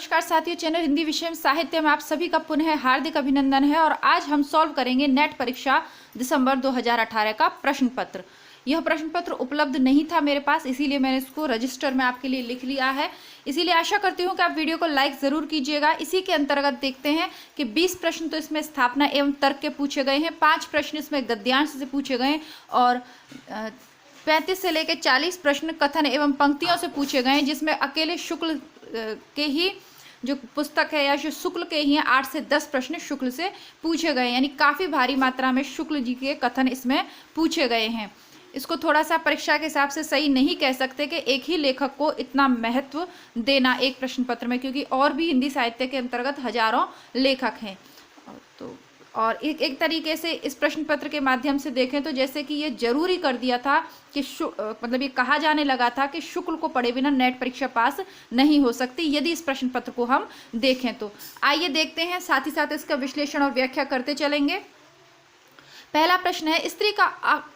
नमस्कार साथियों, चैनल हिंदी विषय में साहित्य में आप सभी का पुनः हार्दिक अभिनंदन है। और आज हम सॉल्व करेंगे नेट परीक्षा दिसंबर 2018 का प्रश्न पत्र। यह प्रश्न पत्र उपलब्ध नहीं था मेरे पास, इसीलिए मैंने इसको रजिस्टर में आपके लिए लिख लिया है। इसीलिए आशा करती हूँ कि आप वीडियो को लाइक ज़रूर कीजिएगा। इसी के अंतर्गत देखते हैं कि 20 प्रश्न तो इसमें स्थापना एवं तर्क के पूछे गए हैं, 5 प्रश्न इसमें गद्यांश से पूछे गए और 35 से लेकर 40 प्रश्न कथन एवं पंक्तियों से पूछे गए हैं, जिसमें अकेले शुक्ल के ही जो पुस्तक है या जो शुक्ल के ही हैं 8 से 10 प्रश्न शुक्ल से पूछे गए, यानी काफ़ी भारी मात्रा में शुक्ल जी के कथन इसमें पूछे गए हैं। इसको थोड़ा सा परीक्षा के हिसाब से सही नहीं कह सकते कि एक ही लेखक को इतना महत्व देना एक प्रश्न पत्र में, क्योंकि और भी हिंदी साहित्य के अंतर्गत हजारों लेखक हैं। तो और एक तरीके से इस प्रश्न पत्र के माध्यम से देखें तो जैसे कि ये जरूरी कर दिया था कि मतलब ये कहा जाने लगा था कि शुक्ल को पढ़े बिना नेट परीक्षा पास नहीं हो सकती यदि इस प्रश्न पत्र को हम देखें तो। आइए देखते हैं, साथ ही साथ इसका विश्लेषण और व्याख्या करते चलेंगे। पहला प्रश्न है, स्त्री का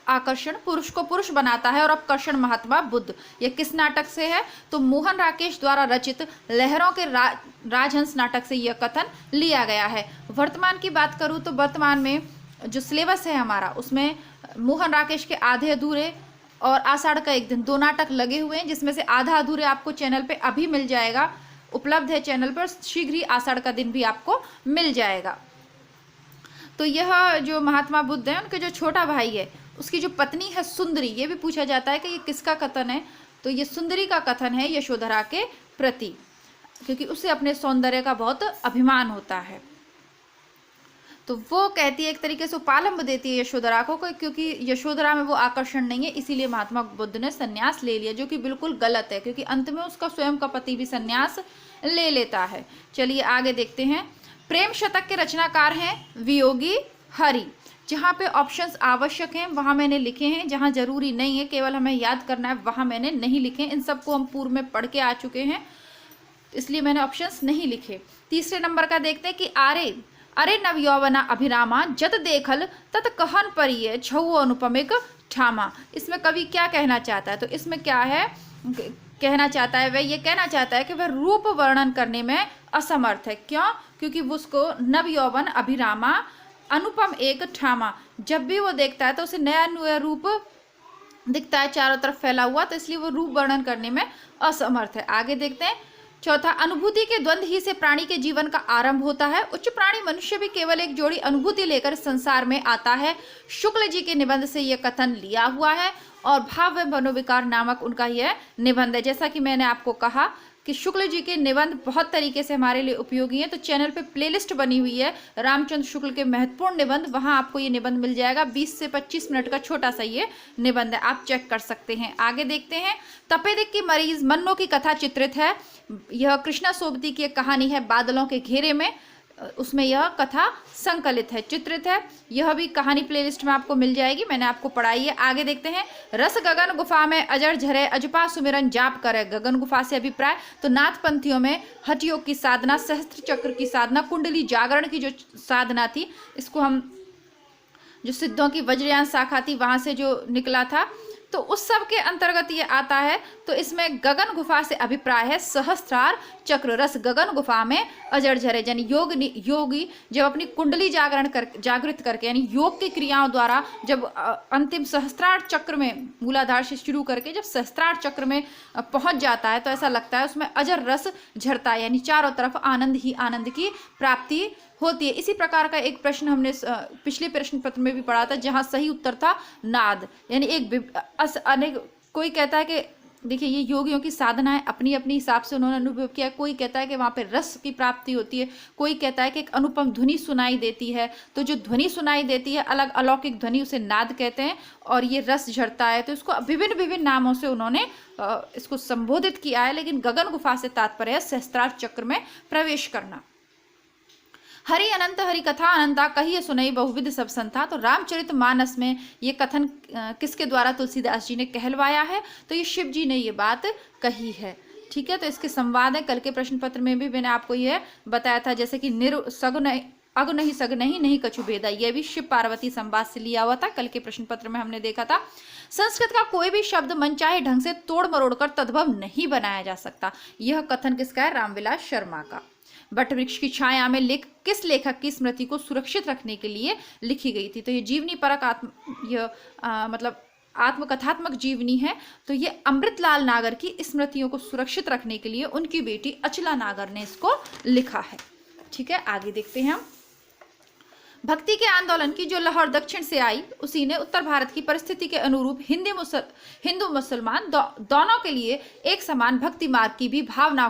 आकर्षण पुरुष को पुरुष बनाता है और अपकर्षण महात्मा बुद्ध। यह किस नाटक से है? तो मोहन राकेश द्वारा रचित लहरों के राजहंस नाटक से यह कथन लिया गया है। वर्तमान की बात करूं तो वर्तमान में जो सिलेबस है हमारा, उसमें मोहन राकेश के आधे अधूरे और आषाढ़ का एक दिन 2 नाटक लगे हुए हैं, जिसमें से आधा अधूरे आपको चैनल पे अभी मिल जाएगा, उपलब्ध है चैनल पर, शीघ्र ही आषाढ़ का दिन भी आपको मिल जाएगा। तो यह जो महात्मा बुद्ध है, उनके जो छोटा भाई है, उसकी जो पत्नी है सुंदरी, ये भी पूछा जाता है कि ये किसका कथन है। तो ये सुंदरी का कथन है यशोधरा के प्रति, क्योंकि उसे अपने सौंदर्य का बहुत अभिमान होता है। तो वो कहती है, एक तरीके से पालंब देती है यशोधरा को, क्योंकि यशोधरा में वो आकर्षण नहीं है, इसीलिए महात्मा बुद्ध ने संन्यास ले लिया, जो कि बिल्कुल गलत है, क्योंकि अंत में उसका स्वयं का पति भी संन्यास ले लेता है। चलिए आगे देखते हैं। प्रेम शतक के रचनाकार हैं वियोगी हरि। जहाँ पे ऑप्शंस आवश्यक हैं वहाँ मैंने लिखे हैं, जहाँ जरूरी नहीं है केवल हमें याद करना है वहाँ मैंने नहीं लिखे। इन सबको हम पूर्व में पढ़ के आ चुके हैं, इसलिए मैंने ऑप्शंस नहीं लिखे। तीसरे नंबर का देखते हैं कि अरे नव यौवना अभिरामा जत देखल तत कहन परिये छऊ अनुपमिक ठामा। इसमें कवि क्या कहना चाहता है? तो इसमें क्या है कहना चाहता है, वह ये कहना चाहता है कि वह रूप वर्णन करने में असमर्थ है। क्यों? क्योंकि उसको नव यौवन अभिरामा अनुपम एक ठामा, जब भी वो देखता है तो उसे नया नया रूप दिखता है चारों तरफ फैला हुआ, तो इसलिए वो रूप वर्णन करने में असमर्थ है। आगे देखते हैं। चौथा, अनुभूति के द्वंद्व ही से प्राणी के जीवन का आरंभ होता है। उच्च प्राणी मनुष्य भी केवल एक जोड़ी अनुभूति लेकर संसार में आता है। शुक्ल जी के निबंध से यह कथन लिया हुआ है और भाव व मनोविकार नामक उनका यह निबंध है। जैसा कि मैंने आपको कहा कि शुक्ल जी के निबंध बहुत तरीके से हमारे लिए उपयोगी हैं, तो चैनल पे प्लेलिस्ट बनी हुई है रामचंद्र शुक्ल के महत्वपूर्ण निबंध, वहां आपको ये निबंध मिल जाएगा। 20 से 25 मिनट का छोटा सा ये निबंध है, आप चेक कर सकते हैं। आगे देखते हैं। तपेदिक की मरीज मन्नो की कथा चित्रित है। यह कृष्णा सोबती की कहानी है बादलों के घेरे में, उसमें यह कथा संकलित है, चित्रित है। यह भी कहानी प्लेलिस्ट में आपको मिल जाएगी, मैंने आपको पढ़ाई है। आगे देखते हैं। रस गगन गुफा में अजर झरे अजपा सुमिरन जाप करे। गगन गुफा से अभिप्राय, तो नाथपंथियों में हठ योग की साधना, सहस्त्र चक्र की साधना, कुंडली जागरण की जो साधना थी, इसको हम जो सिद्धों की वज्रयान शाखा थी वहां से जो निकला था, तो उस सब के अंतर्गत ये आता है। तो इसमें गगन गुफा से अभिप्राय है सहस्त्रार चक्र। रस गगन गुफा में अजर झरे, यानी योगी जब अपनी कुंडली जागृत करके, यानी योग की क्रियाओं द्वारा जब अंतिम सहस्त्रार चक्र में मूलाधार से शुरू करके जब सहस्त्रार चक्र में पहुंच जाता है, तो ऐसा लगता है उसमें अजर रस झरता है, यानी चारों तरफ आनंद ही आनंद की प्राप्ति होती है। इसी प्रकार का एक प्रश्न हमने पिछले प्रश्न पत्र में भी पढ़ा था, जहां सही उत्तर था नाद, यानी एक कोई कहता है कि देखिए ये योगियों की साधना है, अपनी अपनी हिसाब से उन्होंने अनुभव किया। कोई कहता है कि वहाँ पे रस की प्राप्ति होती है, कोई कहता है कि एक अनुपम ध्वनि सुनाई देती है। तो जो ध्वनि सुनाई देती है अलग अलौकिक ध्वनि, उसे नाद कहते हैं, और ये रस झरता है, तो इसको विभिन्न विभिन्न नामों से उन्होंने इसको संबोधित किया है। लेकिन गगन गुफा से तात्पर्य है सहस्त्रार चक्र में प्रवेश करना। हरि अनंत हरि कथा अनंता कहिए सुनई बहुविध सब संता। तो रामचरित मानस में ये कथन किसके द्वारा तुलसीदास जी ने कहलवाया है? तो ये शिव जी ने ये बात कही है। ठीक है, तो इसके संवाद है। कल के प्रश्न पत्र में भी मैंने आपको यह बताया था, जैसे कि सगुन अग नहीं सग नहीं नहीं कछु भेदा, यह भी शिव पार्वती संवाद से लिया हुआ था, कल के प्रश्न पत्र में हमने देखा था। संस्कृत का कोई भी शब्द मनचाहे ढंग से तोड़ मरोड़ कर तद्भव नहीं बनाया जा सकता, यह कथन किसका है? रामविलास शर्मा का। वट वृक्ष की छाया में किस लेखक की स्मृति को सुरक्षित रखने के लिए लिखी गई थी? तो ये जीवनी परक मतलब आत्मकथात्मक जीवनी है। तो ये अमृतलाल नागर की स्मृतियों को सुरक्षित रखने के लिए उनकी बेटी अचला नागर ने इसको लिखा है। ठीक है, आगे देखते हैं हम। भक्ति के आंदोलन की जो लहर दक्षिण से आई, उसी ने उत्तर भारत की परिस्थिति के अनुरूप हिंदू मुसलमान दोनों के लिए एक समान भक्ति मार्ग की भी भावना,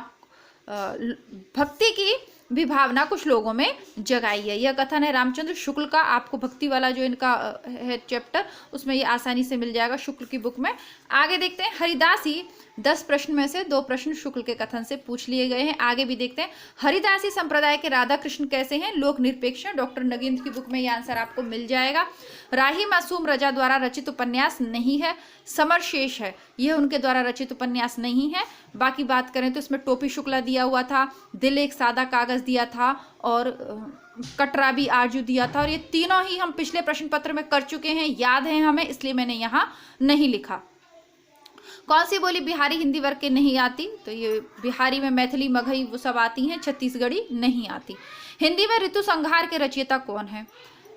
भक्ति की भी भावना कुछ लोगों में जगाई है। यह कथन है रामचंद्र शुक्ल का। आपको भक्ति वाला जो इनका है चैप्टर, उसमें ये आसानी से मिल जाएगा शुक्ल की बुक में। आगे देखते हैं, हरिदासी 10 प्रश्न में से 2 प्रश्न शुक्ल के कथन से पूछ लिए गए हैं। आगे भी देखते हैं, हरिदासी संप्रदाय के राधा कृष्ण कैसे हैं? लोक निरपेक्ष हैं। डॉक्टर नगेंद्र की बुक में ये आंसर आपको मिल जाएगा। राही मासूम रजा द्वारा रचित उपन्यास नहीं है, समर शेष है, यह उनके द्वारा रचित उपन्यास नहीं है। बाकी बात करें तो इसमें टोपी शुक्ला दिया हुआ था, दिल एक सादा कागज दिया था, और कटरा भी आरजू दिया था, और ये तीनों ही हम पिछले प्रश्न पत्र में कर चुके हैं, याद है हमें, इसलिए मैंने यहाँ नहीं लिखा। कौन सी बोली बिहारी हिंदी वर्ग के नहीं आती? तो ये बिहारी में मैथिली, मगही वो सब आती हैं, छत्तीसगढ़ी नहीं आती। हिंदी में ऋतु संहार के रचयिता कौन है?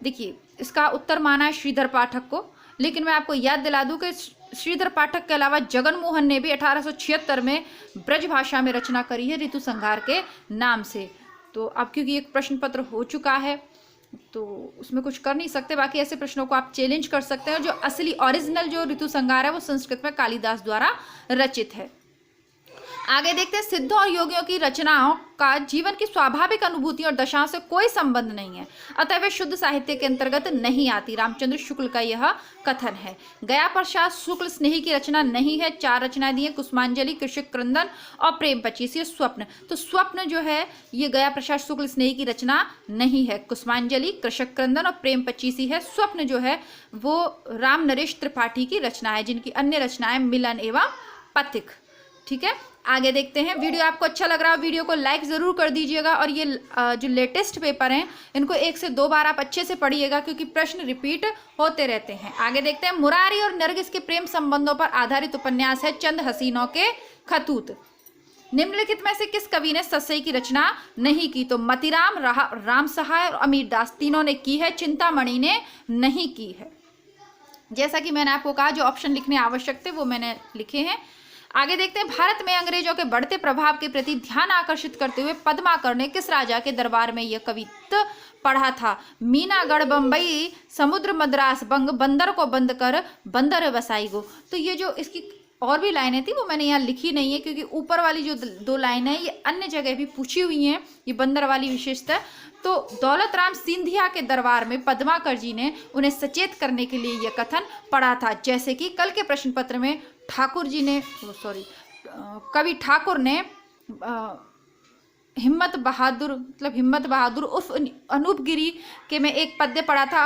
देखिए, इसका उत्तर माना है श्रीधर पाठक को, लेकिन मैं आपको याद दिला दूं कि श्रीधर पाठक के अलावा जगन मोहन ने भी 1876 में ब्रज भाषा में रचना करी है ऋतु संहार के नाम से। तो अब क्योंकि एक प्रश्न पत्र हो चुका है तो उसमें कुछ कर नहीं सकते, बाकी ऐसे प्रश्नों को आप चैलेंज कर सकते हैं। जो असली ओरिजिनल जो ऋतु संहार है वो संस्कृत में कालिदास द्वारा रचित है। आगे देखते हैं, सिद्धों और योगियों की रचनाओं का जीवन की स्वाभाविक अनुभूति और दशाओं से कोई संबंध नहीं है, अतः वे शुद्ध साहित्य के अंतर्गत नहीं आती। रामचंद्र शुक्ल का यह कथन है। गया प्रसाद शुक्ल स्नेही की रचना नहीं है। 4 रचनाएं दी है, कुसुमांजलि, कृषक क्रंदन और प्रेम 25। ये स्वप्न, तो स्वप्न जो है ये गया प्रसाद शुक्ल स्नेही की रचना नहीं है। कुसुमांजलि, कृषक क्रंदन और प्रेम 25 है। स्वप्न जो है वो राम नरेश त्रिपाठी की रचना है, जिनकी अन्य रचनाएं मिलन एवं पथिक। ठीक है, आगे देखते हैं। वीडियो आपको अच्छा लग रहा है, वीडियो को लाइक ज़रूर कर दीजिएगा, और ये जो लेटेस्ट पेपर हैं इनको 1 से 2 बार आप अच्छे से पढ़िएगा, क्योंकि प्रश्न रिपीट होते रहते हैं। आगे देखते हैं, मुरारी और नरगिस के प्रेम संबंधों पर आधारित उपन्यास है चंद हसीनों के खतूत। निम्नलिखित में से किस कवि ने सस्सई की रचना नहीं की? तो मतीराम, राम सहाय और अमीर दास तीनों ने की है, चिंतामणि ने नहीं की है। जैसा कि मैंने आपको कहा, जो ऑप्शन लिखने आवश्यक थे वो मैंने लिखे हैं। आगे देखते हैं, भारत में अंग्रेजों के बढ़ते प्रभाव के प्रति ध्यान आकर्षित करते हुए पद्माकर ने किस राजा के दरबार में यह कवित्त पढ़ा था? मीनागढ़, बंबई, समुद्र, मद्रास, बंग, बंदर को बंद कर बंदर बसाई गो। तो ये जो इसकी और भी लाइनें थी वो मैंने यहाँ लिखी नहीं है, क्योंकि ऊपर वाली जो 2 लाइनें हैं ये अन्य जगह भी पूछी हुई हैं, ये बंदर वाली विशेषता। तो दौलत राम सिंधिया के दरबार में पद्माकर जी ने उन्हें सचेत करने के लिए यह कथन पढ़ा था। जैसे कि कल के प्रश्न पत्र में ठाकुर जी ने कवि ठाकुर ने हिम्मत बहादुर उर्फ अनूप गिरी के में एक पद्य पढ़ा था,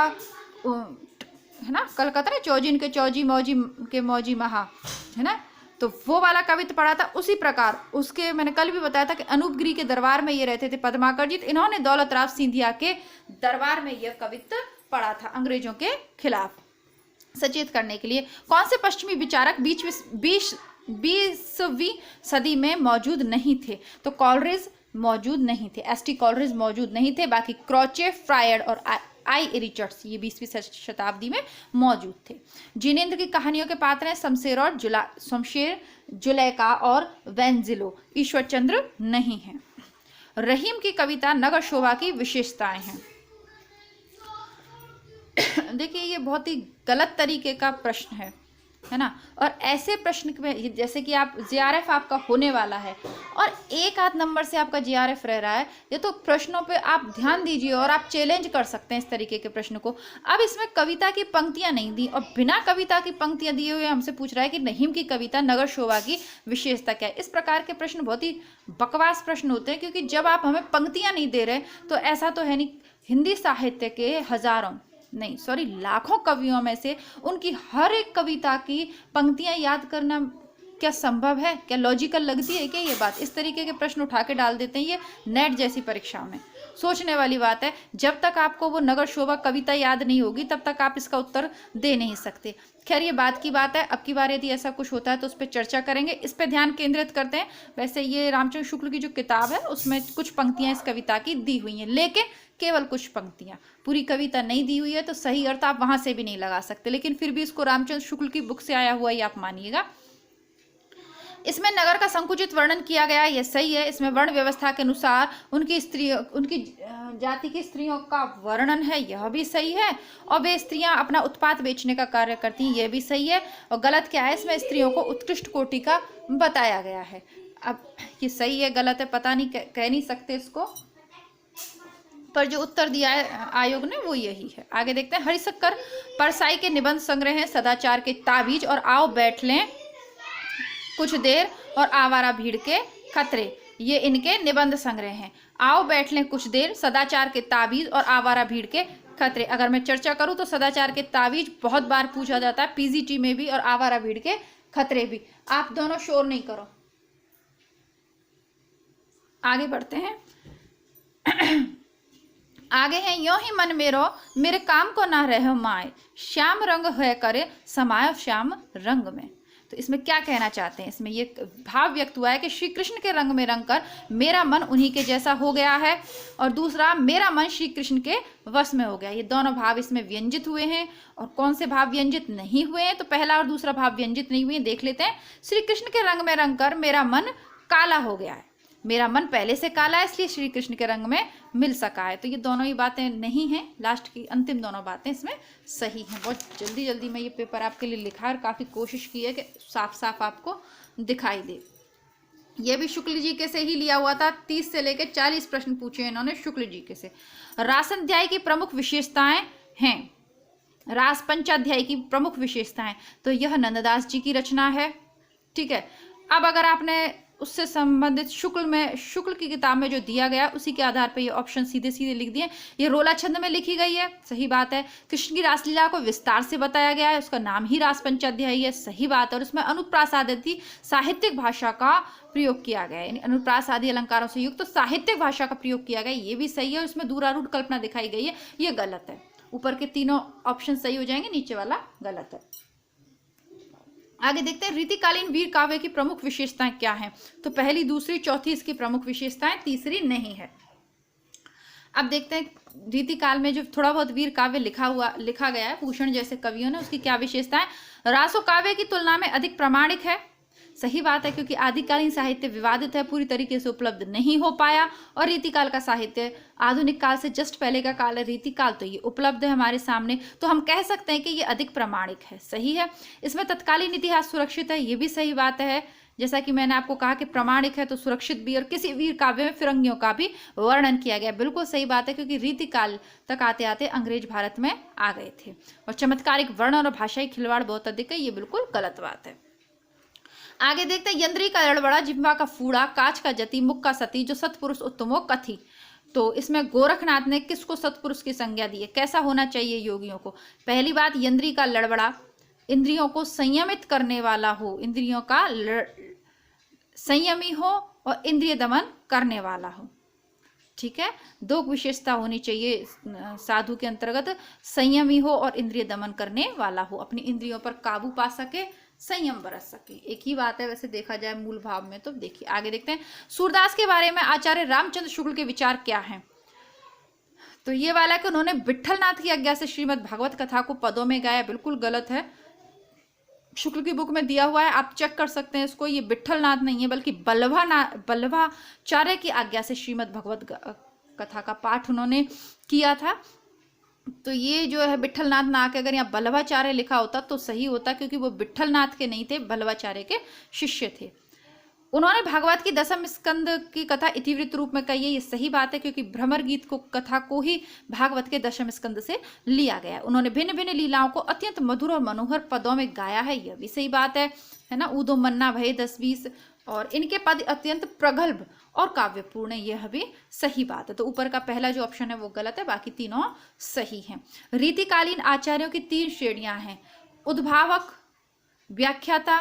है ना, कल कहता ना, चौजिन के चौजी मौजी के मौजी महा, है ना, तो वो वाला कवित्त पढ़ा था। उसी प्रकार उसके मैंने कल भी बताया था कि अनूप गिरी के दरबार में ये रहते थे पद्माकर जी, तो इन्होंने दौलत राव सिंधिया के दरबार में यह कवित्त पढ़ा था अंग्रेजों के खिलाफ सचेत करने के लिए। कौन से पश्चिमी विचारक 20वीं सदी में मौजूद नहीं थे? तो कॉलरिज मौजूद नहीं थे, एसटी कॉलरिज मौजूद नहीं थे, बाकी क्रोचे, फ्रायड और आई रिचर्ड्स ये 20वीं शताब्दी में मौजूद थे। जिनेंद्र की कहानियों के पात्र हैं शमशेर, जुलेखा और वेंजिलो। ईश्वर चंद्र नहीं है। रहीम की कविता नगर शोभा की विशेषताएं हैं। देखिए, ये बहुत ही गलत तरीके का प्रश्न है ना, और ऐसे प्रश्न में जैसे कि आप जीआरएफ आपका होने वाला है और 1 आध नंबर से आपका जीआरएफ रह रहा है, ये तो प्रश्नों पे आप ध्यान दीजिए और आप चैलेंज कर सकते हैं इस तरीके के प्रश्न को। अब इसमें कविता की पंक्तियां नहीं दी और बिना कविता की पंक्तियां दिए हुए हमसे पूछ रहा है कि रहीम की कविता नगर शोभा की विशेषता क्या है। इस प्रकार के प्रश्न बहुत ही बकवास प्रश्न होते हैं, क्योंकि जब आप हमें पंक्तियां नहीं दे रहे तो ऐसा तो है नहीं, हिंदी साहित्य के लाखों कवियों में से उनकी हर एक कविता की पंक्तियां याद करना क्या संभव है? क्या लॉजिकल लगती है क्या ये बात? इस तरीके के प्रश्न उठा के डाल देते हैं ये नेट जैसी परीक्षाओं में। सोचने वाली बात है। जब तक आपको वो नगर शोभा कविता याद नहीं होगी तब तक आप इसका उत्तर दे नहीं सकते। खैर ये बात की बात है, अब की बार यदि ऐसा कुछ होता है तो उस पर चर्चा करेंगे, इस पर ध्यान केंद्रित करते हैं। वैसे ये रामचंद्र शुक्ल की जो किताब है उसमें कुछ पंक्तियां इस कविता की दी हुई हैं, लेकिन केवल कुछ पंक्तियां, पूरी कविता नहीं दी हुई है, तो सही अर्थ आप वहां से भी नहीं लगा सकते। लेकिन फिर भी इसको रामचंद्र शुक्ल की बुक से आया हुआ ही आप मानिएगा। इसमें नगर का संकुचित वर्णन किया गया है, यह सही है। इसमें वर्ण व्यवस्था के अनुसार उनकी जाति की स्त्रियों का वर्णन है, यह भी सही है। और वे स्त्रियां अपना उत्पाद बेचने का कार्य करती हैं, यह भी सही है। और गलत क्या है, इसमें स्त्रियों को उत्कृष्ट कोटि का बताया गया है। अब ये सही है गलत है पता नहीं, कह नहीं सकते इसको, पर जो उत्तर दिया है आयोग ने वो यही है। आगे देखते हैं। हरिशंकर परसाई के निबंध संग्रह हैं सदाचार के ताबीज और आओ बैठ लें कुछ देर और आवारा भीड़ के खतरे, ये इनके निबंध संग्रह हैं। आओ बैठ लें कुछ देर, सदाचार के ताबीज और आवारा भीड़ के खतरे। अगर मैं चर्चा करूं तो सदाचार के ताबीज बहुत बार पूछा जाता है पीजीटी में भी, और आवारा भीड़ के खतरे भी। आप दोनों शोर नहीं करो। आगे बढ़ते हैं। आगे है, यो ही मन मेरो मेरे काम को ना रहो माए, श्याम रंग है करे समायो श्याम रंग में। तो इसमें क्या कहना चाहते हैं, इसमें ये भाव व्यक्त हुआ है कि श्री कृष्ण के रंग में रंग कर मेरा मन उन्हीं के जैसा हो गया है, और दूसरा मेरा मन श्री कृष्ण के वश में हो गया। ये दोनों भाव इसमें व्यंजित हुए हैं। और कौन से भाव व्यंजित नहीं हुए हैं, तो पहला और दूसरा भाव व्यंजित नहीं हुए हैं, देख लेते हैं। श्री कृष्ण के रंग में रंग कर मेरा मन काला हो गया है, मेरा मन पहले से काला है इसलिए श्री कृष्ण के रंग में मिल सका है। तो ये दोनों ही बातें नहीं हैं, लास्ट की अंतिम दोनों बातें इसमें सही हैं। बहुत जल्दी जल्दी मैं ये पेपर आपके लिए लिखा और काफ़ी कोशिश की है कि साफ साफ आपको दिखाई दे। ये भी शुक्ल जी के से ही लिया हुआ था, 30 से लेकर 40 प्रश्न पूछे इन्होंने शुक्ल जी के से। रासनाध्याय की प्रमुख विशेषताएं हैं, रास पंचाध्याय की प्रमुख विशेषताएं, तो यह नंददास जी की रचना है। ठीक है, अब अगर आपने उससे संबंधित शुक्ल की किताब में जो दिया गया उसी के आधार पर ये ऑप्शन सीधे सीधे लिख दिए। ये रोला छंद में लिखी गई है, सही बात है। कृष्ण की रासलीला को विस्तार से बताया गया है, उसका नाम ही रास पंचाध्यायी है, सही बात है। और उसमें अनुप्रास आदि साहित्यिक भाषा का प्रयोग किया गया है, यानी अनुप्रास आदि अलंकारों से युक्त तो साहित्यिक भाषा का प्रयोग किया गया, ये भी सही है। और उसमें दूरारूढ़ कल्पना दिखाई गई है, ये गलत है। ऊपर के तीनों ऑप्शन सही हो जाएंगे, नीचे वाला गलत है। आगे देखते हैं, रीतिकालीन वीर काव्य की प्रमुख विशेषताएं क्या हैं। तो पहली, दूसरी, चौथी इसकी प्रमुख विशेषताएं, तीसरी नहीं है। अब देखते हैं रीतिकाल में जो थोड़ा बहुत वीर काव्य लिखा गया है भूषण जैसे कवियों ने, उसकी क्या विशेषताएं। रासो काव्य की तुलना में अधिक प्रामाणिक है, सही बात है, क्योंकि आदिकालीन साहित्य विवादित है, पूरी तरीके से उपलब्ध नहीं हो पाया। और रीतिकाल का साहित्य आधुनिक काल से जस्ट पहले का काल है, रीतिकाल तो ये उपलब्ध है हमारे सामने, तो हम कह सकते हैं कि ये अधिक प्रामाणिक है, सही है। इसमें तत्कालीन इतिहास सुरक्षित है, ये भी सही बात है। जैसा कि मैंने आपको कहा कि प्रामाणिक है तो सुरक्षित भी, और किसी वीर काव्य में फिरंगियों का भी वर्णन किया गया, बिल्कुल सही बात है, क्योंकि रीतिकाल तक आते आते अंग्रेज भारत में आ गए थे। और चमत्कारिक वर्णन और भाषाई खिलवाड़ बहुत अधिक है, ये बिल्कुल गलत बात है। आगे देखते हैं, यंत्री का लड़बड़ा, जिह्वा का फूड़ा, काच का जति, मुख का सती, जो सतपुरुष उत्तमो कथी। तो इसमें गोरखनाथ ने किसको सतपुरुष की संज्ञा दी है, कैसा होना चाहिए योगियों को। पहली बात, यंत्री का लड़बड़ा इंद्रियों को संयमित करने वाला हो, इंद्रियों का संयमी हो और इंद्रिय दमन करने वाला हो। ठीक है, दो विशेषता होनी चाहिए साधु के अंतर्गत, संयमी हो और इंद्रिय दमन करने वाला हो, अपनी इंद्रियों पर काबू पा सके, संयम बरत सके, एक ही बात है वैसे देखा जाए मूल भाव में। तो देखिए आगे देखते हैं, सूरदास के बारे में आचार्य रामचंद्र शुक्ल के विचार क्या हैं। तो ये वाला कि उन्होंने विट्ठलनाथ की आज्ञा से श्रीमद् भागवत कथा को पदों में गाया, बिल्कुल गलत है। शुक्ल की बुक में दिया हुआ है, आप चेक कर सकते हैं इसको, ये विट्ठलनाथ नहीं है बल्कि बल्लभाचार्य की आज्ञा से श्रीमद् भगवत कथा का पाठ उन्होंने किया था। तो ये जो है विट्ठलनाथ ना के अगर यहाँ बल्लभाचार्य लिखा होता तो सही होता, क्योंकि वो विट्ठलनाथ के नहीं थे, बल्लभाचार्य के शिष्य थे। उन्होंने भागवत की दशम स्कंद की कथा इतिवृत्त रूप में कही है, ये सही बात है, क्योंकि भ्रमर गीत को कथा को ही भागवत के दशम स्कंद से लिया गया है। उन्होंने भिन्न भिन्न लीलाओं को अत्यंत मधुर और मनोहर पदों में गाया है, यह भी सही बात है ना। ऊदो मन्ना भय 10-20, और इनके पद अत्यंत प्रगल्भ और काव्यपूर्ण है, यह भी सही बात है। तो ऊपर का पहला जो ऑप्शन है वो गलत है, बाकी तीनों सही हैं। रीतिकालीन आचार्यों की 3 श्रेणियां हैं, उद्भावक, व्याख्याता,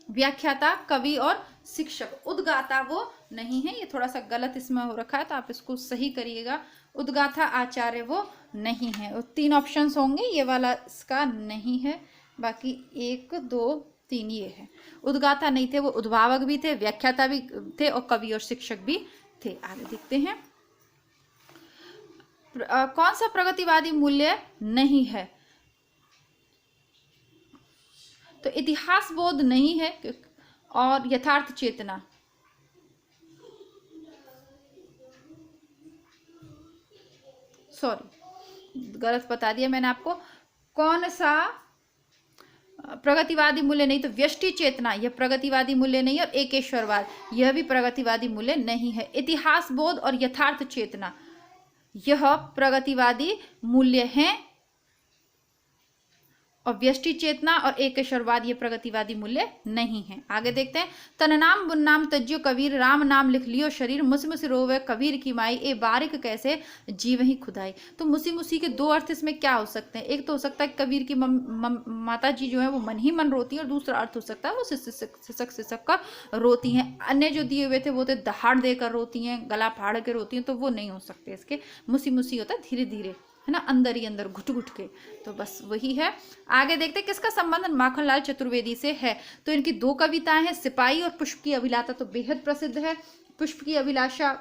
व्याख्याता, कवि और शिक्षक। उद्गाता वो नहीं है, ये थोड़ा सा गलत इसमें हो रखा है तो आप इसको सही करिएगा। उद्गाता आचार्य वो नहीं है। और 3 ऑप्शंस होंगे, ये वाला इसका नहीं है, बाकी 1 2 3 ये है। उद्गाता नहीं थे, वो उद्भावक भी थे, व्याख्याता भी थे और कवि और शिक्षक भी थे। आगे देखते हैं, कौन सा प्रगतिवादी मूल्य नहीं है? तो इतिहास बोध नहीं है और यथार्थ चेतना। सॉरी, गलत बता दिया मैंने आपको। कौन सा प्रगतिवादी मूल्य नहीं? तो व्यष्टि चेतना, यह प्रगतिवादी मूल्य नहीं है। और एकेश्वरवाद, यह भी प्रगतिवादी मूल्य नहीं है। इतिहास बोध और यथार्थ चेतना, यह प्रगतिवादी मूल्य हैं। और व्यष्टि चेतना और एकेश्वरवाद ये प्रगतिवादी मूल्य नहीं है। आगे देखते हैं, तननाम बुन्नाम तज्यो कबीर, राम नाम लिख लियो शरीर, मुसी मुसी रोवे कबीर की माई, ए बारिक कैसे जीव ही खुदाई। तो मुसी मुसी के 2 अर्थ इसमें क्या हो सकते हैं? एक तो हो सकता है कबीर की माता जी जो है वो मन ही मन रोती है, और दूसरा अर्थ हो सकता है वो सिसक सिसक कर रोती हैं। अन्य जो दिए हुए थे वो तो दहाड़ देकर रोती हैं, गला फाड़ के रोती हैं, तो वो नहीं हो सकते इसके। मुसी मुसी होता है धीरे धीरे, है ना, अंदर ही अंदर घुट घुट के, तो बस वही है। आगे देखते हैं, किसका संबंध माखनलाल चतुर्वेदी से है? तो इनकी 2 कविताएं हैं, सिपाही और पुष्प की अभिलाषा, तो बेहद प्रसिद्ध है। पुष्प की अभिलाषा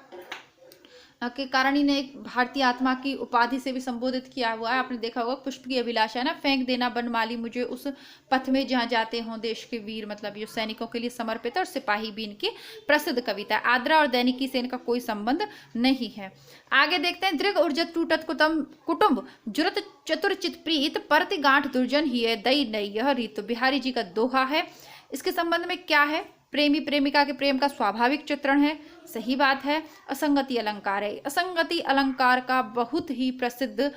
के कारण इन्हें एक भारतीय आत्मा की उपाधि से भी संबोधित किया हुआ है। आपने देखा होगा, पुष्प की अभिलाषा है ना, फेंक देना बनमाली मुझे उस पथ में जहाँ जाते हों देश के वीर, मतलब जो सैनिकों के लिए समर्पित है। और सिपाही भी इनकी प्रसिद्ध कविता है। आद्रा और दैनिकी से इनका कोई संबंध नहीं है। आगे देखते हैं, दृग उर्जत टूटत कुटुंब जुरत चतुरचित प्रीत, परति गांठ दुर्जन ही है दई नई, यह रीत। तो बिहारी जी का दोहा है। इसके संबंध में क्या है? प्रेमी प्रेमिका के प्रेम का स्वाभाविक चित्रण है, सही बात है। असंगति अलंकार है, असंगति अलंकार का बहुत ही प्रसिद्ध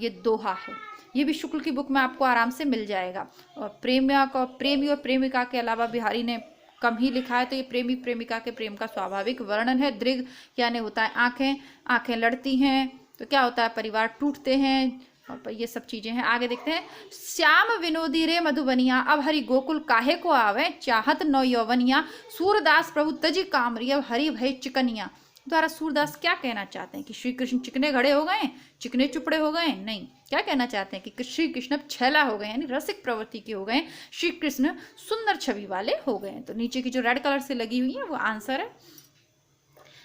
ये दोहा है। ये भी शुक्ल की बुक में आपको आराम से मिल जाएगा। और प्रेमी और प्रेमिका के अलावा बिहारी ने कम ही लिखा है, तो ये प्रेमी प्रेमिका के प्रेम का स्वाभाविक वर्णन है। दृग यानी होता है आंखें, आंखें लड़ती हैं तो क्या होता है? परिवार टूटते हैं, और ये सब चीजें हैं। आगे देखते हैं, श्याम विनोदी रे मधुबनिया, अब हरि गोकुल काहे को आवे, चाहत नौ यौवनिया, सूरदास प्रभु तजी कामरी, अब हरि भय चिकनिया। द्वारा सूरदास क्या कहना चाहते हैं? कि श्री कृष्ण चिकने घड़े हो गए, चिकने चुपड़े हो गए? नहीं, क्या कहना चाहते हैं? कि श्री कृष्ण अब छैला हो गए, यानी रसिक प्रवृत्ति के हो गए। श्री कृष्ण सुंदर छवि वाले हो गए। तो नीचे की जो रेड कलर से लगी हुई है वो आंसर है।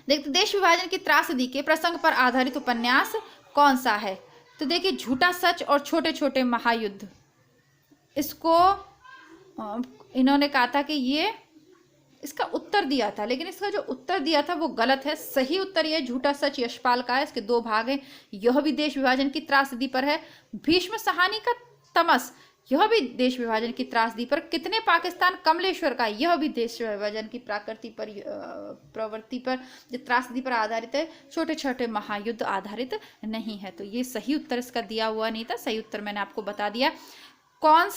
देखते, देश विभाजन की त्रासदी के प्रसंग पर आधारित उपन्यास कौन सा है? तो देखिए, झूठा सच और छोटे छोटे महायुद्ध। इसको इन्होंने कहा था कि ये इसका उत्तर दिया था, लेकिन इसका जो उत्तर दिया था वो गलत है। सही उत्तर ये झूठा सच यशपाल का है। इसके 2 भाग हैं। यह भी देश विभाजन की त्रासदी पर है। भीष्म सहानी का तमस, यह भी देश विभाजन की त्रासदी पर। कितने पाकिस्तान कमलेश्वर का, यह भी देश विभाजन की प्रवृत्ति पर त्रासदी पर आधारित है। छोटे छोटे महायुद्ध आधारित नहीं है। तो ये सही उत्तर इसका दिया हुआ नहीं था। सही उत्तर मैंने आपको बता दिया। कौन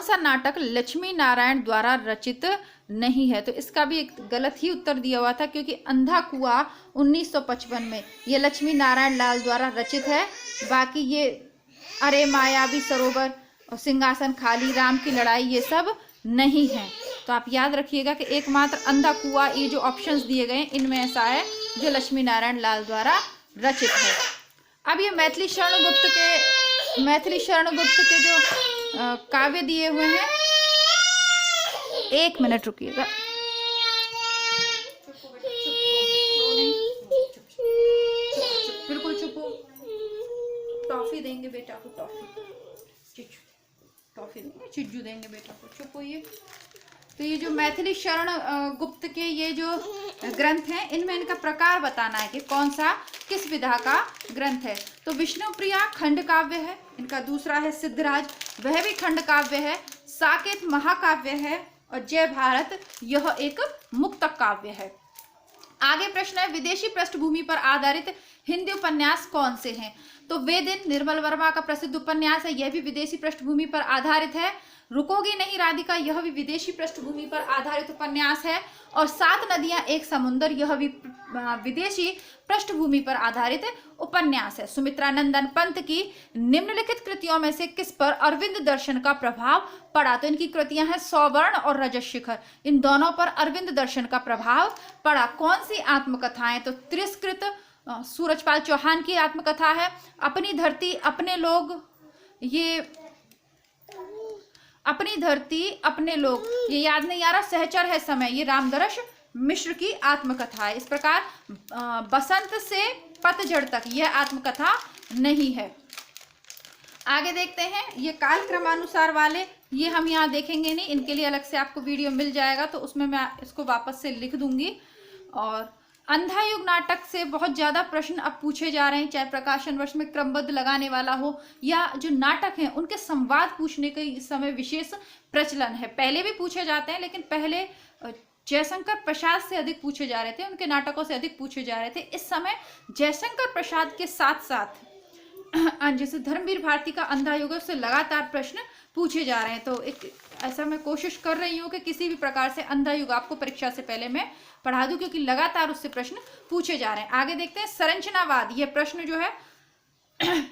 सा नाटक लक्ष्मी नारायण द्वारा रचित नहीं है? तो इसका भी एक गलत ही उत्तर दिया हुआ था, क्योंकि अंधा कुआं 1955 में ये लक्ष्मी नारायण लाल द्वारा रचित है। बाकी ये अरे मायावी सरोवर और सिंहासन खाली, राम की लड़ाई, ये सब नहीं है। तो आप याद रखिएगा कि एकमात्र अंधा कुआं, ये जो ऑप्शंस दिए गए इनमें ऐसा है जो लक्ष्मी नारायण लाल द्वारा रचित है। अब ये मैथिली शरण गुप्त के जो काव्य दिए हुए हैं, 1 मिनट रुकिएगा। बिल्कुल चुप हो। टॉफी देंगे बेटा को, टॉफी देंगे, चिज्जू देंगे बेटा को, चुप होइए। तो ये जो मैथिली शरण गुप्त के ये जो ग्रंथ हैं, इनमें इनका प्रकार बताना है कि कौन सा किस विधा का ग्रंथ है। तो विष्णुप्रिया खंड काव्य है इनका। दूसरा है सिद्धराज, वह भी खंड काव्य है। साकेत महाकाव्य है। और जय भारत, यह एक मुक्तक काव्य है। आगे प्रश्न है, विदेशी पृष्ठभूमि पर आधारित हिंदी उपन्यास कौन से हैं? तो वे दिन निर्मल वर्मा का प्रसिद्ध उपन्यास है, यह भी विदेशी पृष्ठभूमि पर आधारित है। रुकोगी नहीं राधिका, यह भी विदेशी पृष्ठभूमि पर आधारित उपन्यास है। और सात नदियां एक समुंदर, यह भी विदेशी पृष्ठभूमि पर आधारित उपन्यास है। सुमित्रा नंदन पंत की निम्नलिखित कृतियों में से किस पर अरविंद दर्शन का प्रभाव पड़ा? तो इनकी कृतियां हैं सौवर्ण और रजत शिखर, इन दोनों पर अरविंद दर्शन का प्रभाव पड़ा। कौन सी आत्मकथाएं? तो तिरस्कृत सूरजपाल चौहान की आत्मकथा है। अपनी धरती अपने लोग, ये अपनी धरती अपने लोग, ये याद नहीं आ रहा, सहचर है समय, ये रामदरस मिश्र की आत्मकथा है। इस प्रकार बसंत से पतझड़ तक यह आत्मकथा नहीं है। आगे देखते हैं, ये कालक्रमानुसार वाले, ये हम यहाँ देखेंगे नहीं, इनके लिए अलग से आपको वीडियो मिल जाएगा, तो उसमें मैं इसको वापस से लिख दूंगी। और अंधा युग नाटक से बहुत ज़्यादा प्रश्न अब पूछे जा रहे हैं, चाहे प्रकाशन वर्ष में क्रमबद्ध लगाने वाला हो या जो नाटक हैं उनके संवाद पूछने के इस समय विशेष प्रचलन है। पहले भी पूछे जाते हैं, लेकिन पहले जयशंकर प्रसाद से अधिक पूछे जा रहे थे, उनके नाटकों से अधिक पूछे जा रहे थे। इस समय जयशंकर प्रसाद के साथ साथ जैसे धर्मवीर भारती का अंधा युग है, उससे लगातार प्रश्न पूछे जा रहे हैं। तो एक ऐसा मैं कोशिश कर रही हूँ कि किसी भी प्रकार से अंधा युग आपको परीक्षा से पहले मैं पढ़ा दूं, क्योंकि लगातार उससे प्रश्न पूछे जा रहे हैं। आगे देखते हैं, संरचनावाद, यह प्रश्न जो है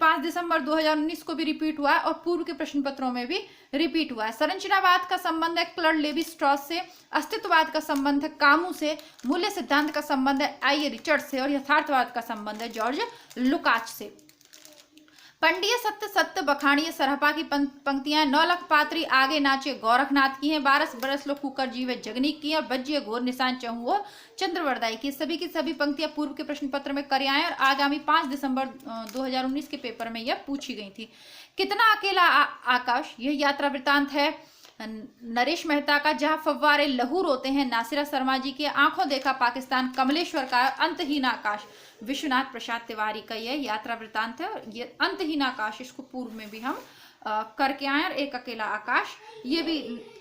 5 दिसंबर 2019 को भी रिपीट हुआ है और पूर्व के प्रश्न पत्रों में भी रिपीट हुआ है। संरचनावाद का संबंध है क्लड लेवी स्ट्रॉस से, अस्तित्ववाद का संबंध है कामू से, मूल्य सिद्धांत का संबंध है आई रिचर्ड से, और यथार्थवाद का संबंध है जॉर्ज लुकाच से। पंडिय सत्य सत्य बखाड़िए सरहपा की पंक्तियां 9 लाख पात्री आगे नाचे गोरखनाथ की हैं, 12 बरस लोग कुकर जीवे जगनीक की, और बज्जिए घोर निशान चहु और चंद्रवरदाई की सभी पंक्तियां पूर्व के प्रश्न पत्र में कर आए और आगामी 5 दिसंबर 2019 के पेपर में यह पूछी गई थी। कितना अकेला आकाश, यह यात्रा वृतांत है नरेश मेहता का, जहां फव्वारे लहू रोते हैं नासिरा शर्मा जी के, आंखों देखा पाकिस्तान कमलेश्वर का, अंतहीन आकाश विश्वनाथ प्रसाद तिवारी का यह यात्रा वृतांत है। और ये अंतहीन आकाश, इसको पूर्व में भी हम करके आए, और एक अकेला आकाश ये भी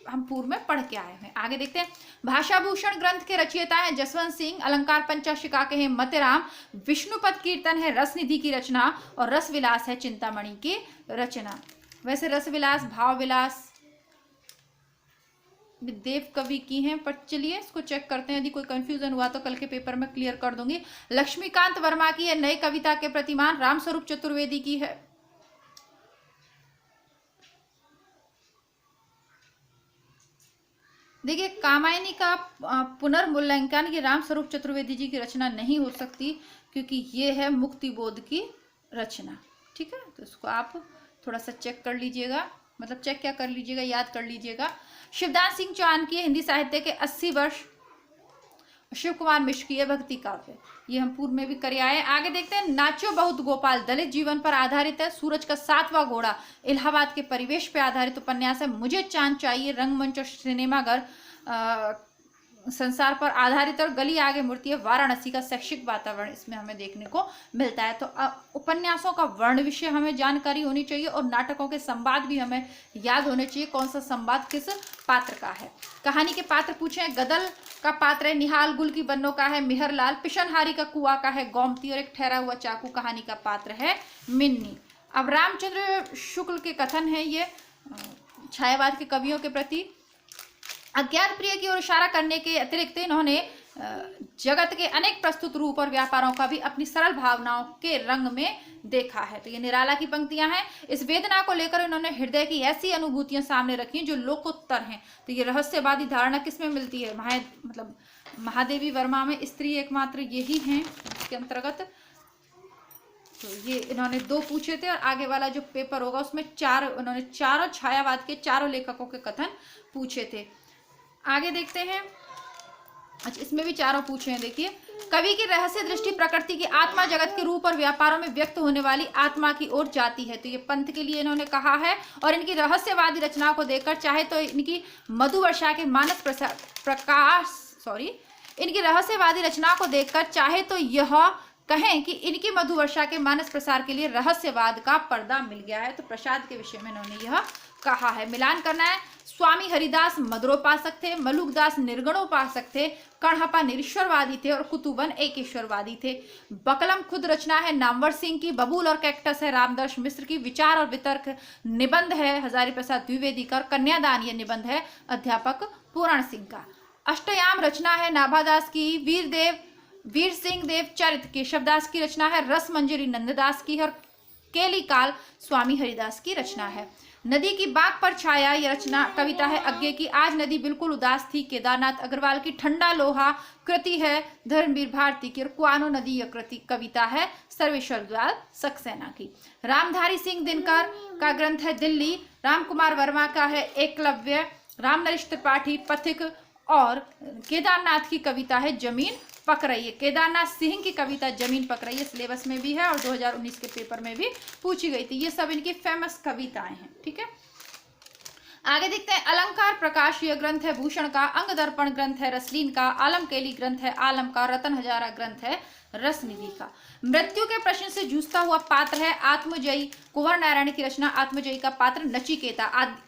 हम पूर्व में पढ़ के आए हैं। आगे देखते हैं, भाषाभूषण ग्रंथ के रचयिता है जसवंत सिंह, अलंकार पंचाशिका के हैं मतेराम, विष्णुपद कीर्तन है रसनिधि की रचना, और रसविलास है चिंतामणि की रचना। वैसे रसविलास भावविलास देव कवि की हैं, पर चलिए इसको चेक करते हैं, यदि कोई कंफ्यूजन हुआ तो कल के पेपर में क्लियर कर दूंगी। लक्ष्मीकांत वर्मा की है नई कविता के प्रतिमान, रामस्वरूप चतुर्वेदी की है देखिए कामायनी का पुनर्मूल्यांकन, ये रामस्वरूप चतुर्वेदी जी की रचना नहीं हो सकती, क्योंकि ये है मुक्तिबोध की रचना। ठीक है, तो इसको आप थोड़ा सा चेक कर लीजिएगा, मतलब चेक क्या कर लीजिएगा, याद कर लीजिएगा। शिवदास सिंह चौहान की हिंदी साहित्य के 80 वर्ष, शिव कुमार मिश्र की भक्ति काव्य, ये हम पूर्व में भी करे आए। आगे देखते हैं, नाचो बहुत गोपाल दलित जीवन पर आधारित है, सूरज का 7वां घोड़ा इलाहाबाद के परिवेश पर आधारित उपन्यास है, मुझे चांद चाहिए रंगमंच और सिनेमाघर संसार पर आधारित, और गली आगे मूर्ति है वाराणसी का शैक्षिक वातावरण इसमें हमें देखने को मिलता है। तो उपन्यासों का वर्ण विषय हमें जानकारी होनी चाहिए, और नाटकों के संवाद भी हमें याद होने चाहिए, कौन सा संवाद किस पात्र का है। कहानी के पात्र पूछे, गदल का पात्र है निहाल, गुल की बन्नों का है मिहरलाल, पिशनहारी का कुआ का है गोमती, और एक ठहरा हुआ चाकू कहानी का पात्र है मिन्नी। अब रामचंद्र शुक्ल के कथन है ये छायावाद के कवियों के प्रति अज्ञात प्रिय की ओर इशारा करने के अतिरिक्त इन्होंने जगत के अनेक प्रस्तुत रूप और व्यापारों का भी अपनी सरल भावनाओं के रंग में देखा है। तो ये निराला की पंक्तियां हैं, इस वेदना को लेकर इन्होंने हृदय की ऐसी अनुभूतियां सामने रखी जो लोकोत्तर हैं। तो ये रहस्यवादी धारणा किसमें मिलती है, मतलब महादेवी वर्मा में स्त्री एकमात्र यही हैं इसके अंतर्गत। तो ये इन्होंने 2 पूछे थे, और आगे वाला जो पेपर होगा उसमें इन्होंने चारों छायावाद के चारों लेखकों के कथन पूछे थे। आगे देखते हैं, अच्छा इसमें भी चारों पूछे हैं। देखिए, कवि की रहस्य दृष्टि प्रकृति की आत्मा जगत के रूप और व्यापारों में व्यक्त होने वाली आत्मा की ओर जाती है। तो ये पंथ के लिए इन्होंने कहा है, और इनकी रहस्यवादी रचनाओं को देखकर चाहे तो इनकी मधुवर्षा के मानस इनकी रहस्यवादी रचनाओं को देखकर चाहे तो यह कहें कि इनकी मधुवर्षा के मानस प्रसार के लिए रहस्यवाद का पर्दा मिल गया है। तो प्रसाद के विषय में इन्होंने यह कहा है। मिलान करना है। स्वामी हरिदास मधुरोपासक थे, मलुकदास निर्गुणोपासक थे, कणहप्पा निरीश्वरवादी थे और कुतुबन एक ईश्वरवादी थे। बकलम खुद रचना है नामवर सिंह की, बबूल और कैक्टस है रामदर्श मिश्र की, विचार और वितर्क निबंध है हजारी प्रसाद द्विवेदी का, कन्यादान ये निबंध है अध्यापक पूरण सिंह का। अष्टयाम रचना है नाभादास की, वीर सिंह देव चरित केशवदास की रचना है, रस मंजरी नंददास की है और केली काल स्वामी हरिदास की रचना है। नदी की बाग पर छाया ये रचना कविता है अज्ञे की, आज नदी बिल्कुल उदास थी केदारनाथ अग्रवाल की, ठंडा लोहा कृति है धर्मवीर भारती की और कुआनो नदी यह कृति कविता है सर्वेश्वर दयाल सक्सेना की। रामधारी सिंह दिनकर का ग्रंथ है दिल्ली, रामकुमार वर्मा का है एकलव्य, रामनरेश त्रिपाठी पथिक और केदारनाथ की कविता है जमीन पक रही है। केदारनाथ सिंह की कविता जमीन पक रही है सिलेबस में भी है और 2019 के पेपर में भी पूछी गई थी। ये सब इनकी फेमस कविताएं हैं। ठीक है, आगे देखते हैं। अलंकार प्रकाश यह ग्रंथ है भूषण का, अंग दर्पण ग्रंथ है रसलीन का, आलम केली ग्रंथ है आलम का, रतन हजारा ग्रंथ है रसनिधि का। मृत्यु के प्रश्न से जूझता हुआ पात्र है आत्मजयी, कुंवर नारायण की रचना आत्मजयी का पात्र नचिकेता।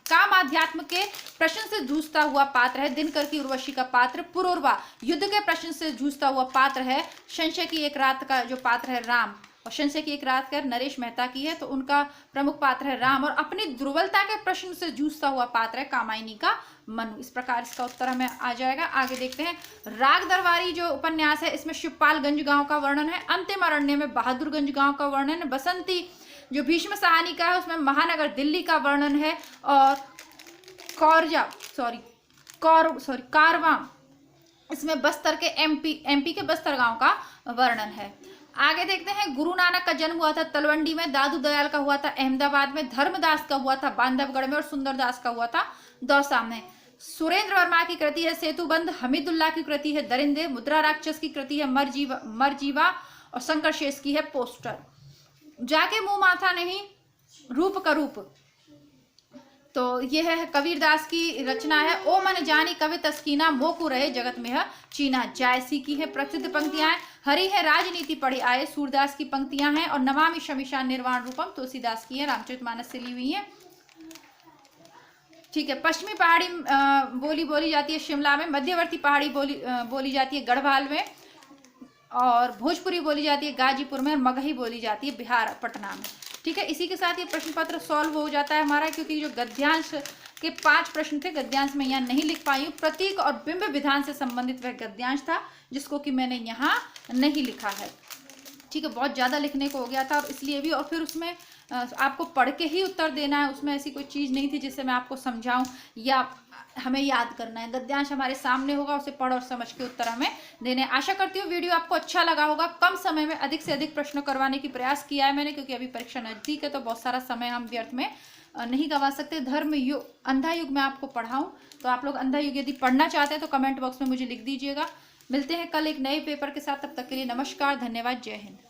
काम आध्यात्म के प्रश्न से जूझता हुआ पात्र है दिनकर की उर्वशी का पात्र पुरूरवा। युद्ध के प्रश्न से जूझता हुआ पात्र है संशय की एक रात का जो पात्र है राम, और संशय की एक रात कर नरेश मेहता की है तो उनका प्रमुख पात्र है राम, और अपनी दुर्बलता के प्रश्न से जूझता हुआ पात्र है कामायनी का मनु। इस प्रकार इसका उत्तर हमें आ जाएगा। आगे देखते हैं। राग दरबारी जो उपन्यास है इसमें शिवपालगंज गांव का वर्णन है, अंतिम अरण्य में बहादुरगंज गांव का वर्णन है, बसंती जो भीष्म सहानी का है उसमें महानगर दिल्ली का वर्णन है, और कारवां इसमें बस्तर के एमपी के बस्तर गांव का वर्णन है। आगे देखते हैं। गुरु नानक का जन्म हुआ था तलवंडी में, दादू दयाल का हुआ था अहमदाबाद में, धर्मदास का हुआ था बांधवगढ़ में और सुंदरदास का हुआ था दौसा में। सुरेंद्र वर्मा की कृति है सेतुबंध, हमीदुल्लाह की कृति है दरिंदे, मुद्रा राक्षस की कृति है मरजीवा और शंकर शेष की है पोस्टर। जाके मुंह माथा नहीं रूप का रूप, तो यह है कबीरदास की रचना है। ओ मन जानी कवि तस्कीना, मोकू रहे जगत में है चीना, जायसी की है प्रसिद्ध पंक्तियां। हरि है राजनीति पढ़े आए, सूरदास की पंक्तियां हैं, और नमामि शमीशा निर्वाण रूपम तुलसीदास की है, रामचरितमानस से ली हुई है। ठीक है, पश्चिमी पहाड़ी बोली बोली जाती है शिमला में, मध्यवर्ती पहाड़ी बोली जाती है गढ़वाल में, और भोजपुरी बोली जाती है गाजीपुर में, और मगही बोली जाती है बिहार पटना में। ठीक है, इसी के साथ ये प्रश्न पत्र सॉल्व हो जाता है हमारा, क्योंकि जो गद्यांश के 5 प्रश्न थे गद्यांश में यहाँ नहीं लिख पाई हूँ। प्रतीक और बिंब विधान से संबंधित वह गद्यांश था जिसको कि मैंने यहाँ नहीं लिखा है। ठीक है, बहुत ज़्यादा लिखने को हो गया था और इसलिए भी, और फिर उसमें आपको पढ़ के ही उत्तर देना है, उसमें ऐसी कोई चीज़ नहीं थी जिससे मैं आपको समझाऊं या हमें याद करना है। गद्यांश हमारे सामने होगा, उसे पढ़ और समझ के उत्तर हमें देने। आशा करती हूँ वीडियो आपको अच्छा लगा होगा। कम समय में अधिक से अधिक प्रश्न करवाने की प्रयास किया है मैंने, क्योंकि अभी परीक्षा नजदीक है तो बहुत सारा समय हम व्यर्थ में नहीं गवा सकते। धर्म युग अंधा युग में आपको पढ़ाऊँ, तो आप लोग अंधा युग यदि पढ़ना चाहते हैं तो कमेंट बॉक्स में मुझे लिख दीजिएगा। मिलते हैं कल एक नए पेपर के साथ, तब तक के लिए नमस्कार, धन्यवाद, जय हिंद।